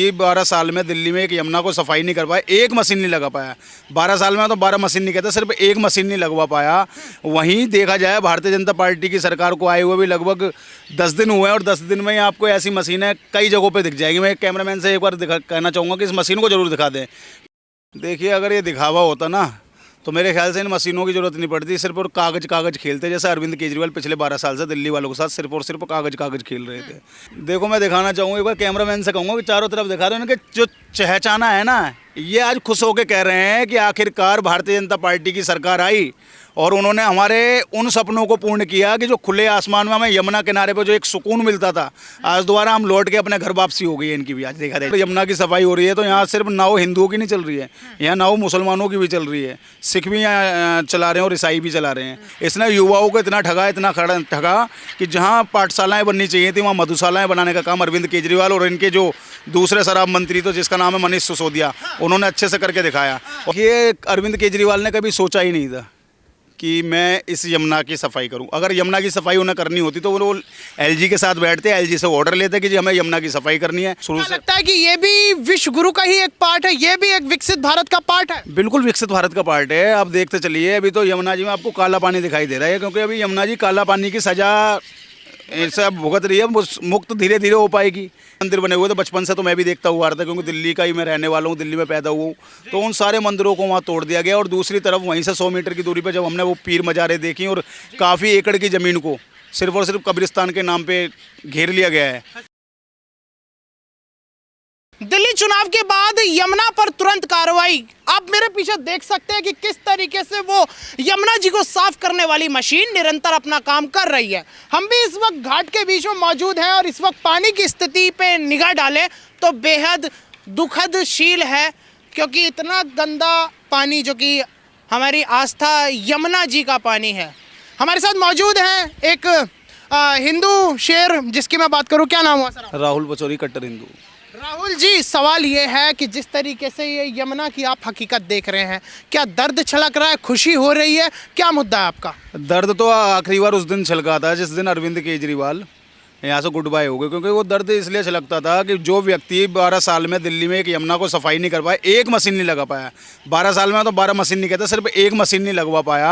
ये 12 साल में दिल्ली में एक यमुना को सफाई नहीं कर पाया, एक मशीन नहीं लगा पाया। 12 साल में तो 12 मशीन नहीं कहते, सिर्फ एक मशीन नहीं लगवा पाया। वहीं देखा जाए भारतीय जनता पार्टी की सरकार को आए हुए भी लगभग 10 दिन हुए हैं, और 10 दिन में ही आपको ऐसी मशीनें कई जगहों पे दिख जाएगी। मैं एक कैमरामैन से एक बार कहना चाहूँगा कि इस मशीन को ज़रूर दिखा दें। देखिए, अगर ये दिखावा होता ना तो मेरे ख्याल से इन मशीनों की ज़रूरत नहीं पड़ती। सिर्फ और कागज़ खेलते, जैसे अरविंद केजरीवाल पिछले 12 साल से दिल्ली वालों के साथ सिर्फ और सिर्फ कागज़ खेल रहे थे। देखो, मैं दिखाना चाहूँगा, एक बार कैमरामैन से कहूँगा कि चारों तरफ दिखा रहे हैं। उनके जो चहचाना है ना, ये आज खुश होकर कह रहे हैं कि आखिरकार भारतीय जनता पार्टी की सरकार आई और उन्होंने हमारे उन सपनों को पूर्ण किया कि जो खुले आसमान में हमें यमुना किनारे पर जो एक सुकून मिलता था, आज दोबारा हम लौट के अपने घर वापसी हो गई है इनकी भी। आज देखा जाए यमुना की सफाई हो रही है तो यहाँ सिर्फ नाव हिंदुओं की नहीं चल रही है, यहाँ नाव मुसलमानों की भी चल रही है। सिख भी यहाँ चला रहे हैं और ईसाई भी चला रहे हैं। इसने युवाओं को इतना ठगा कि जहाँ पाठशालाएँ बननी चाहिए थी वहाँ मधुशालाएँ बनाने का काम अरविंद केजरीवाल और इनके जो दूसरे शराब मंत्री तो जिसका नाम है मनीष सिसोदिया, उन्होंने अच्छे से करके दिखाया। और ये अरविंद केजरीवाल ने कभी सोचा ही नहीं था कि मैं इस यमुना की सफाई करूं। अगर यमुना की सफाई उन्हें करनी होती तो वो एलजी के साथ बैठते, एलजी से ऑर्डर लेते कि जी हमें यमुना की सफाई करनी है। शुरू से लगता है कि ये भी विश्व गुरु का ही एक पार्ट है, ये भी एक विकसित भारत का पार्ट है। बिल्कुल विकसित भारत का पार्ट है। आप देखते चलिए, अभी तो यमुना जी में आपको काला पानी दिखाई दे रहा है, क्योंकि अभी यमुना जी काला पानी की सजा ऐसा भुगत रही है, मुक्त धीरे धीरे हो पाएगी। मंदिर बने हुए तो बचपन से तो मैं भी देखता हुआ आ रहा था, क्योंकि दिल्ली का ही मैं रहने वाला हूँ, दिल्ली में पैदा हुआ हूँ। तो उन सारे मंदिरों को वहाँ तोड़ दिया गया, और दूसरी तरफ वहीं से 100 मीटर की दूरी पर जब हमने वो पीर मज़ारें देखी और काफ़ी एकड़ की ज़मीन को सिर्फ और सिर्फ कब्रिस्तान के नाम पे घेर लिया गया है। दिल्ली चुनाव के बाद यमुना पर तुरंत कार्रवाई। आप मेरे पीछे देख सकते हैं कि किस तरीके से वो यमुना जी को साफ करने वाली मशीन निरंतर अपना काम कर रही है। हम भी इस वक्त घाट के बीच में मौजूद हैं और इस वक्त पानी की स्थिति पे निगाह डालें तो बेहद दुखदशील है, क्योंकि इतना गंदा पानी जो कि हमारी आस्था यमुना जी का पानी है। हमारे साथ मौजूद हैं एक हिंदू शेर, जिसकी मैं बात करूँ, क्या नाम हुआ सर? राहुल पचौरी, कट्टर हिंदू। राहुल जी, सवाल ये है कि जिस तरीके से ये यमुना की आप हकीकत देख रहे हैं, क्या दर्द छलक रहा है, खुशी हो रही है, क्या मुद्दा है आपका? दर्द तो आखिरी बार उस दिन छलका था जिस दिन अरविंद केजरीवाल यहाँ से गुड बाय हो गए, क्योंकि वो दर्द इसलिए छलकता था कि जो व्यक्ति 12 साल में दिल्ली में एक यमुना को सफाई नहीं कर पाया, एक मशीन नहीं लगा पाया। 12 साल में तो 12 मशीन नहीं कहते, सिर्फ एक मशीन नहीं लगवा पाया।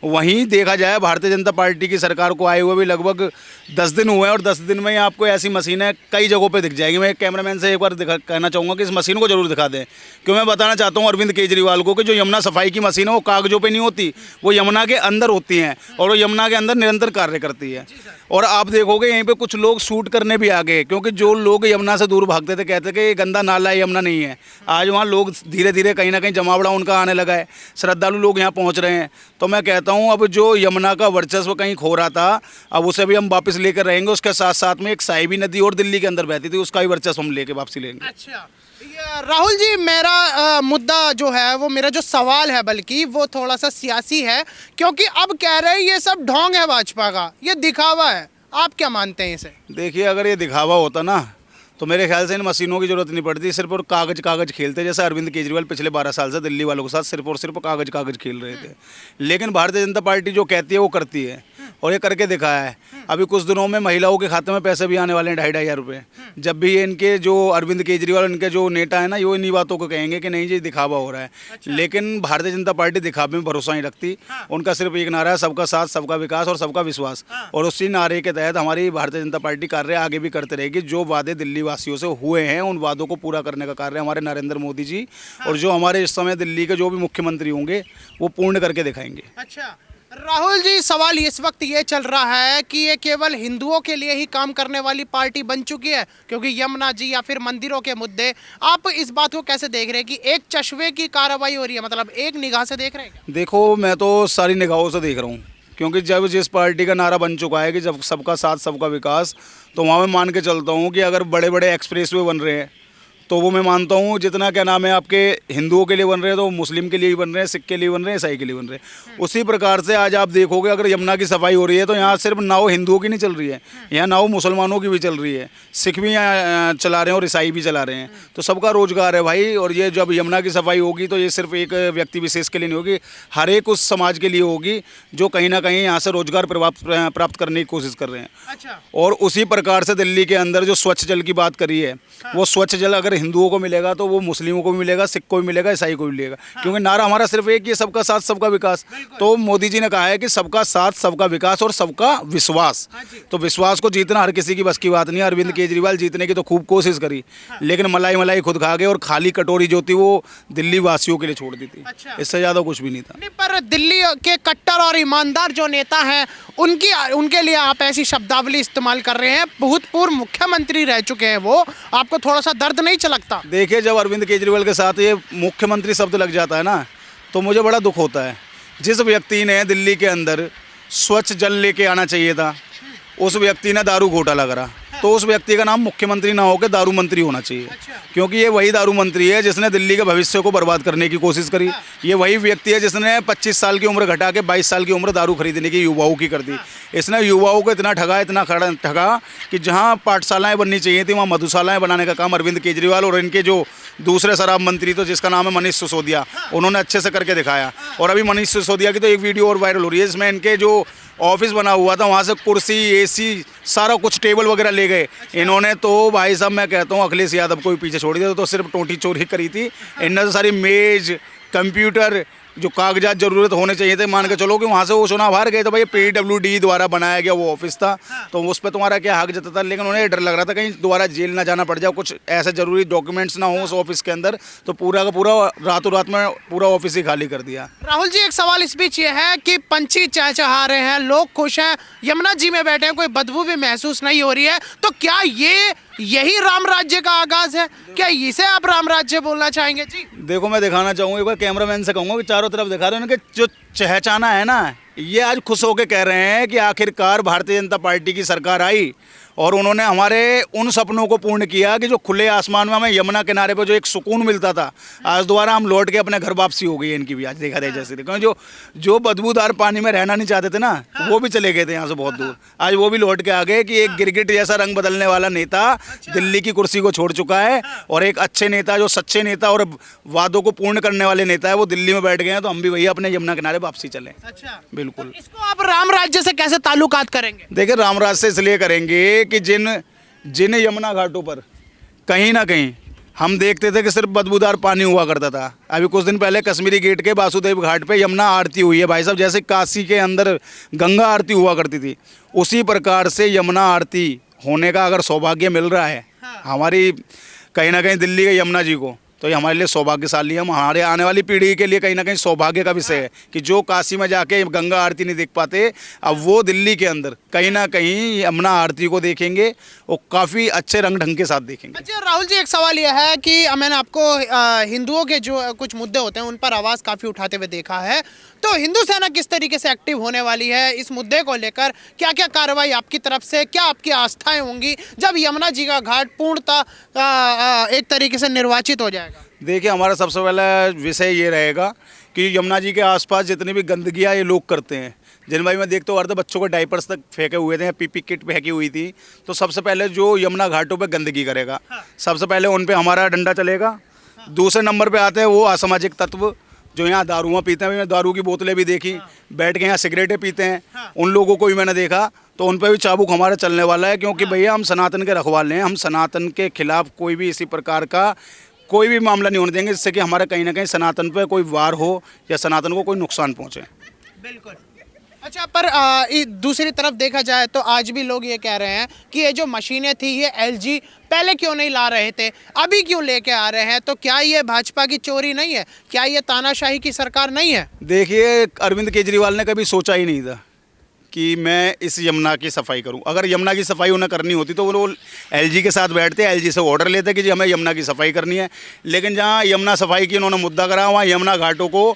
वहीं देखा जाए भारतीय जनता पार्टी की सरकार को आए हुए भी लगभग 10 दिन हुए हैं, और 10 दिन में ही आपको ऐसी मशीनें कई जगहों पर दिख जाएगी। मैं एक कैमरामैन से एक बार कहना चाहूँगा कि इस मशीन को ज़रूर दिखा दें, क्योंकि मैं बताना चाहता हूँ अरविंद केजरीवाल को कि जो यमुना सफाई की मशीन है वो कागजों पर नहीं होती, वो यमुना के अंदर होती हैं, और वो यमुना के अंदर निरंतर कार्य करती है। और आप देखोगे यहीं पे कुछ लोग शूट करने भी आ गए, क्योंकि जो लोग यमुना से दूर भागते थे, कहते थे कि ये गंदा नाला है, यमुना नहीं है। आज वहाँ लोग धीरे धीरे कहीं ना कहीं जमावड़ा उनका आने लगा है, श्रद्धालु लोग यहाँ पहुँच रहे हैं। तो मैं कहता हूँ अब जो यमुना का वर्चस्व कहीं खो रहा था, अब उसे भी हम वापस लेकर रहेंगे। उसके साथ साथ में एक साहिबी नदी और दिल्ली के अंदर बहती थी, उसका भी वर्चस्व हम लेके वापसी लेंगे। अच्छा राहुल जी, मेरा मुद्दा जो है, वो मेरा जो सवाल है बल्कि वो थोड़ा सा सियासी है, क्योंकि अब कह रहे हैं ये सब ढोंग है भाजपा का, ये दिखावा है। आप क्या मानते हैं इसे? देखिए, अगर ये दिखावा होता ना तो मेरे ख्याल से इन मशीनों की ज़रूरत नहीं पड़ती। सिर्फ और कागज़ खेलते, जैसे अरविंद केजरीवाल पिछले 12 साल से दिल्ली वालों के साथ सिर्फ और सिर्फ कागज़ खेल रहे थे। लेकिन भारतीय जनता पार्टी जो कहती है वो करती है, और ये करके दिखाया है। अभी कुछ दिनों में महिलाओं के खाते में पैसे भी आने वाले हैं, 2,500 रुपये। जब भी ये इनके जो अरविंद केजरीवाल, इनके जो नेता है ना, ये इन्हीं बातों को कहेंगे कि नहीं जी दिखावा हो रहा है। लेकिन भारतीय जनता पार्टी दिखावे में भरोसा नहीं रखती। उनका सिर्फ एक नारा है, सबका साथ, सबका विकास और सबका विश्वास। और उसी नारे के तहत हमारी भारतीय जनता पार्टी कार्य आगे भी करते रहेगी। जो वादे दिल्ली वासियों से हुए हैं उन वादों को पूरा करने का कार्य हमारे नरेंद्र मोदी जी और जो हमारे इस समय दिल्ली के जो भी मुख्यमंत्री होंगे वो पूर्ण करके दिखाएंगे। अच्छा राहुल जी, सवाल इस वक्त ये चल रहा है कि ये केवल हिंदुओं के लिए ही काम करने वाली पार्टी बन चुकी है, क्योंकि यमुना जी या फिर मंदिरों के मुद्दे, आप इस बात को कैसे देख रहे हैं कि एक चश्मे की कार्रवाई हो रही है, मतलब एक निगाह से देख रहे हैं? देखो, मैं तो सारी निगाहों से देख रहा हूँ, क्योंकि जब जिस पार्टी का नारा बन चुका है कि जब सबका साथ सबका विकास, तो वहाँ मैं मान के चलता हूँ कि अगर बड़े बड़े एक्सप्रेसवे बन रहे हैं तो वो मैं मानता हूँ जितना क्या नाम है आपके हिंदुओं के लिए बन रहे हैं तो मुस्लिम के लिए भी बन रहे हैं, सिख के लिए बन रहे हैं, ईसाई के लिए बन रहे हैं। उसी प्रकार से आज आप देखोगे अगर यमुना की सफाई हो रही है तो यहाँ सिर्फ नाव हिंदुओं की नहीं चल रही है, यहाँ नाव मुसलमानों की भी चल रही है, सिख भी यहाँ चला रहे हैं और ईसाई भी चला रहे हैं। तो सबका रोजगार है भाई। और ये जब यमुना की सफाई होगी तो ये सिर्फ एक व्यक्ति विशेष के लिए नहीं होगी, हर एक उस समाज के लिए होगी जो कहीं ना कहीं यहाँ से रोजगार प्राप्त करने की कोशिश कर रहे हैं। अच्छा। और उसी प्रकार से दिल्ली के अंदर जो स्वच्छ जल की बात करी है, वो स्वच्छ जल अगर हिंदुओं को मिलेगा तो वो मुस्लिमों को भी मिलेगा, सिख को भी मिलेगा, ईसाई को भी मिलेगा। क्योंकि नारा हमारा सिर्फ एक ही है, सबका साथ सबका विकास। तो मोदी जी ने कहा है कि सबका साथ सबका विकास और सबका विश्वास। तो विश्वास को जीतना हर किसी की बस की बात नहीं है। अरविंद केजरीवाल जीतने की तो खूब कोशिश करी, लेकिन मलाई मलाई खुद खा गए और खाली कटोरी जो थी वो दिल्ली वासियों के लिए छोड़ दी थी। इससे ज़्यादा कुछ भी नहीं था। नहीं, पर दिल्ली के कट्टर और ईमानदार जो नेता हैं उनके लिए आप ऐसी शब्दावली इस्तेमाल कर रहे हैं। भूतपूर्व मुख्यमंत्री रह चुके हैं वो, आपको थोड़ा सा दर्द नहीं चलता? देखिए, जब अरविंद केजरीवाल के साथ ये मुख्यमंत्री शब्द लग जाता है ना, तो मुझे बड़ा दुख होता है। जिस व्यक्ति ने दिल्ली के अंदर स्वच्छ जल लेके आना चाहिए था, उस व्यक्ति ने दारू घोटाला करा, तो उस व्यक्ति का नाम मुख्यमंत्री ना होकर दारू मंत्री होना चाहिए। क्योंकि ये वही दारू मंत्री है जिसने दिल्ली के भविष्य को बर्बाद करने की कोशिश करी। ये वही व्यक्ति है जिसने 25 साल की उम्र घटा के 22 साल की उम्र दारू खरीदने की युवाओं की कर दी। इसने युवाओं को इतना ठगा कि जहाँ पाठशालाएं बननी चाहिए थी वहाँ मधुशालाएं बनाने का काम अरविंद केजरीवाल और इनके जो दूसरे शराब मंत्री तो जिसका नाम है मनीष सिसोदिया, उन्होंने अच्छे से करके दिखाया। और अभी मनीष सिसोदिया की तो एक वीडियो और वायरल हो रही है, इसमें इनके जो ऑफिस बना हुआ था वहाँ से कुर्सी, एसी, सारा कुछ टेबल वगैरह ले गए इन्होंने। तो भाई साहब मैं कहता हूँ अखिलेश यादव को भी पीछे छोड़ दिया। तो सिर्फ टोटी चोरी करी थी इनने, तो सारी मेज, कंप्यूटर, जो कागजात जरूरत होने चाहिए थे, मान के चलो कि वहाँ से वो चुनाव हार गए। तो भाई PWD द्वारा बनाया गया वो ऑफिस था, तो उस पर तुम्हारा क्या हक जता था। लेकिन उन्हें डर लग रहा था कहीं दोबारा जेल ना जाना पड़ जाए, कुछ ऐसे जरूरी डॉक्यूमेंट्स ना हो उस ऑफिस के अंदर। तो पूरा का पूरा रातों रात में पूरा ऑफिस ही खाली कर दिया। राहुल जी, एक सवाल इस बीच ये है कि पंछी चहचहा रहे हैं, लोग खुश हैं, यमुना जी में बैठे हैं, कोई बदबू भी महसूस नहीं हो रही है। तो क्या यही राम राज्य का आगाज है? क्या इसे आप राम राज्य बोलना चाहेंगे? जी देखो, मैं दिखाना चाहूँगा, एक बार कैमरामैन से कहूँगा कि चारों तरफ दिखा रहे हैं कि जो चहचाना है ना, ये आज खुश होकर कह रहे हैं कि आखिरकार भारतीय जनता पार्टी की सरकार आई और उन्होंने हमारे उन सपनों को पूर्ण किया कि जो खुले आसमान में हमें यमुना किनारे पर जो एक सुकून मिलता था, आज दोबारा हम लौट के अपने घर वापसी हो गई है इनकी भी। आज देखा जाए जैसे देखो, जो बदबूदार पानी में रहना नहीं चाहते थे ना, वो भी चले गए थे यहाँ से बहुत दूर। आज वो भी लौट के आ गए कि एक गिरगिट जैसा रंग बदलने वाला नेता दिल्ली की कुर्सी को छोड़ चुका है और एक अच्छे नेता, जो सच्चे नेता और वादों को पूर्ण करने वाले नेता है, वो दिल्ली में बैठ गए हैं। तो हम भी भैया अपने यमुना किनारे वापसी चले। अच्छा, बिल्कुल। तो इसको आप राम राज्य से कैसे ताल्लुकात करेंगे? देखिए, रामराज से इसलिए करेंगे कि जिन यमुना घाटों पर कहीं ना कहीं हम देखते थे कि सिर्फ बदबूदार पानी हुआ करता था। अभी कुछ दिन पहले कश्मीरी गेट के वासुदेव घाट पे यमुना आरती हुई है भाई साहब। जैसे काशी के अंदर गंगा आरती हुआ करती थी, उसी प्रकार से यमुना आरती होने का अगर सौभाग्य मिल रहा है हमारी कहीं ना कहीं दिल्ली के यमुना जी को, तो ये हमारे लिए सौभाग्यशाली है। हमारे आने वाली पीढ़ी के लिए कहीं ना कहीं सौभाग्य का विषय है कि जो काशी में जाके गंगा आरती नहीं देख पाते, अब वो दिल्ली के अंदर कहीं ना कहीं यमुना आरती को देखेंगे और काफ़ी अच्छे रंग ढंग के साथ देखेंगे। अच्छा राहुल जी, एक सवाल यह है कि मैंने आपको हिंदुओं के जो कुछ मुद्दे होते हैं उन पर आवाज़ काफ़ी उठाते हुए देखा है। तो हिंदू सेना किस तरीके से एक्टिव होने वाली है इस मुद्दे को लेकर? क्या क्या कार्रवाई आपकी तरफ से, क्या आपकी आस्थाएं होंगी जब यमुना जी का घाट पूर्णतः एक तरीके से निर्वाचित हो जाएगा? देखिए, हमारा सबसे पहला विषय ये रहेगा कि यमुना जी के आसपास जितनी भी गंदगियाँ ये लोग करते हैं, जिन भाई मैं देखता हूँ बच्चों को डाइपर्स तक फेंके हुए थे, पीपी किट फेंकी हुई थी, तो सबसे पहले जो यमुना घाटों पे गंदगी करेगा, सबसे पहले उन पे हमारा डंडा चलेगा। दूसरे नंबर पे आते हैं वो असामाजिक तत्व जो यहाँ दारुआँ पीते हैं। दारू की बोतलें भी देखी, बैठ के यहाँ सिगरेटें पीते हैं, उन लोगों को भी मैंने देखा। तो उन पर भी चाबुक हमारा चलने वाला है, क्योंकि भैया हम सनातन के रखवाले हैं। हम सनातन के खिलाफ कोई भी इसी प्रकार का कोई भी मामला नहीं होने देंगे जिससे कि हमारा कहीं ना कहीं सनातन पे कोई वार हो या सनातन को कोई नुकसान पहुंचे। बिल्कुल। अच्छा, पर दूसरी तरफ देखा जाए तो आज भी लोग ये कह रहे हैं कि ये जो मशीनें थी ये LG पहले क्यों नहीं ला रहे थे, अभी क्यों लेके आ रहे हैं? तो क्या ये भाजपा की चोरी नहीं है? क्या ये तानाशाही की सरकार नहीं है? देखिए, अरविंद केजरीवाल ने कभी सोचा ही नहीं था कि मैं इस यमुना की सफाई करूं। अगर यमुना की सफाई उन्हें करनी होती तो वो LG के साथ बैठते, LG से ऑर्डर लेते कि जी हमें यमुना की सफाई करनी है। लेकिन जहां यमुना सफाई की इन्होंने मुद्दा करा, वहाँ यमुना घाटों को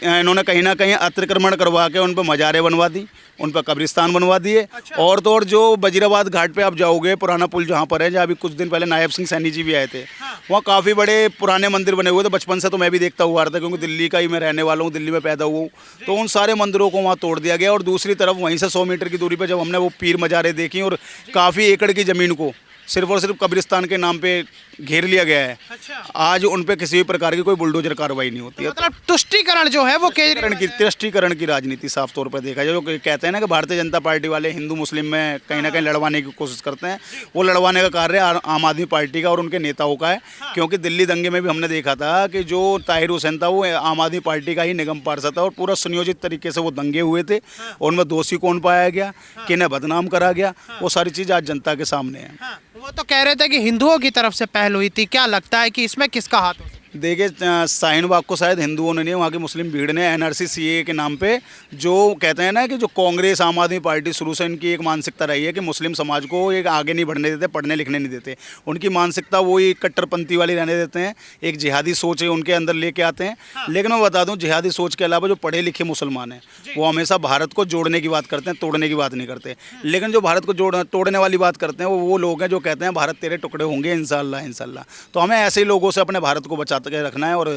इन्होंने कहीं ना कहीं अतिक्रमण करवा के उन पर मज़ारें बनवा दी, उन पर कब्रिस्तान बनवा दिए। अच्छा। और तो और जो वजीराबाद घाट पे आप जाओगे, पुराना पुल जहाँ पर है, जहाँ अभी कुछ दिन पहले नायब सिंह सैनी जी भी आए थे, वहाँ काफ़ी बड़े पुराने मंदिर बने हुए थे। बचपन से तो मैं भी देखता हुआ आ रहा था, क्योंकि दिल्ली का ही मैं रहने वाला हूँ, दिल्ली में पैदा हुआ हूँ। तो उन सारे मंदिरों को वहाँ तोड़ दिया गया। और दूसरी तरफ वहीं से 100 मीटर की दूरी पर जब हमने वो पीर मज़ारें देखी और काफ़ी एकड़ की ज़मीन को सिर्फ और सिर्फ कब्रिस्तान के नाम पे घेर लिया गया है। अच्छा। आज उन पे किसी भी प्रकार की कोई बुलडोजर कार्रवाई नहीं होती है। मतलब तुष्टीकरण जो है वो तुष्टीकरण की राजनीति साफ तौर पर देखा जाए, जो कहते हैं ना कि भारतीय जनता पार्टी वाले हिंदू मुस्लिम में कहीं ना कहीं लड़वाने की कोशिश करते हैं, वो लड़वाने का कार्य आम आदमी पार्टी का और उनके नेताओं का है। क्योंकि दिल्ली दंगे में भी हमने देखा था कि जो ताहिर हुसैन था वो आम आदमी पार्टी का ही निगम पार्षद था और पूरा सुनियोजित तरीके से वो दंगे हुए थे। उनमें दोषी कौन पाया गया, किन्हें बदनाम करा गया, वो सारी चीज़ आज जनता के सामने है। हाँ, वो तो कह रहे थे कि हिंदुओं की तरफ से पहल हुई थी, क्या लगता है कि इसमें किसका हाथ हो सकता है? देखिए, शाहीन बाग को शायद हिंदुओं ने नहीं, वहाँ की मुस्लिम भीड़ ने एनआरसी सीए के नाम पे, जो कहते हैं ना कि जो कांग्रेस आम आदमी पार्टी शुरू से इनकी एक मानसिकता रही है कि मुस्लिम समाज को एक आगे नहीं बढ़ने देते, पढ़ने लिखने नहीं देते। उनकी मानसिकता वही कट्टरपंथी वाली रहने देते हैं, एक जिहादी सोच है उनके अंदर लेके आते हैं। लेकिन मैं बता दूँ, जिहादी सोच के अलावा जो पढ़े लिखे मुसलमान हैं वो हमेशा भारत को जोड़ने की बात करते हैं, तोड़ने की बात नहीं करते। लेकिन जो भारत को तोड़ने वाली बात करते हैं वो लोग हैं जो कहते हैं भारत तेरे टुकड़े होंगे इंशाल्लाह इंशाल्लाह। तो हमें ऐसे ही लोगों से अपने भारत को बचा के रखना है। और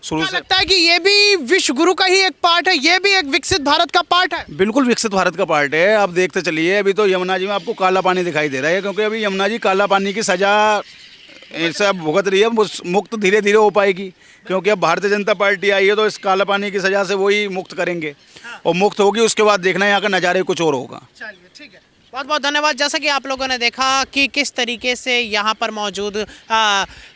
शुरू क्या से लगता है कि ये भी विश्व गुरु का ही एक पार्ट है, ये भी एक विकसित भारत का पार्ट है? बिल्कुल विकसित भारत का पार्ट है। आप देखते चलिए, अभी तो यमुना जी में आपको काला पानी दिखाई दे रहा है, क्योंकि अभी यमुना जी काला पानी की सजा ऐसे अब भुगत रही है, मुक्त धीरे धीरे हो पाएगी। क्योंकि अब भारतीय जनता पार्टी आई है तो इस काला पानी की सजा से वही मुक्त करेंगे, और मुक्त होगी उसके बाद देखना यहाँ का नज़ारे कुछ और होगा। चलिए ठीक है, बहुत बहुत धन्यवाद। जैसा कि आप लोगों ने देखा कि किस तरीके से यहाँ पर मौजूद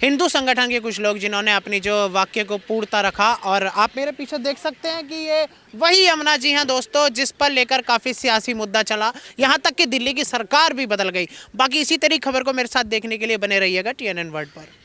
हिंदू संगठन के कुछ लोग जिन्होंने अपनी जो वाक्य को पूर्णता रखा, और आप मेरे पीछे देख सकते हैं कि ये वही यमुना जी हैं दोस्तों, जिस पर लेकर काफ़ी सियासी मुद्दा चला, यहाँ तक कि दिल्ली की सरकार भी बदल गई। बाकी इसी तरह खबर को मेरे साथ देखने के लिए बने रहिएगा TNN वर्ल्ड पर।